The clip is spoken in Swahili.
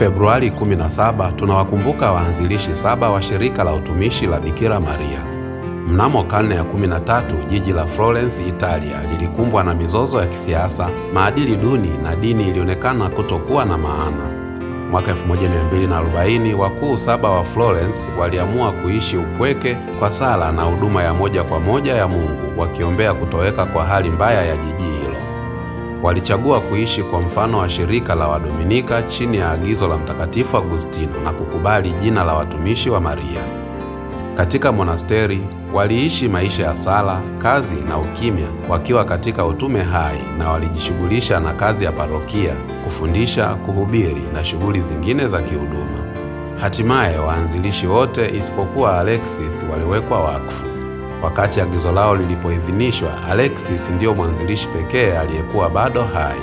Februari 17 tunawakumbuka waanzilishi 7 wa shirika la utumishi la Bikira Maria. Mnamo karne ya 13, jiji la Florence, Italia lilikumbwa na mizozo ya kisiasa, maadili duni na dini ilionekana kutokuwa na maana. Mwaka 1240 wakuu 7 wa Florence waliamua kuishi upweke kwa sala na huduma ya moja kwa moja ya Mungu, wakiombea kutoweka kwa hali mbaya ya jiji hilo. Walichagua kuishi kwa mfano wa shirika la Wadominika chini ya agizo la Mtakatifu Agustino na kukubali jina la watumishi wa Maria. Katika monasteri waliishi maisha ya sala, kazi na ukimya, wakiwa katika utume hai, na walijishughulisha na kazi ya parokia, kufundisha, kuhubiri na shughuli zingine za kihuduma. Hatimaye waanzilishi wote isipokuwa Alexis waliwekwa wakfu. Wakati agizo lao lilipoidhinishwa, Alexis ndiyo mwanzilishi pekee aliyekuwa bado hai.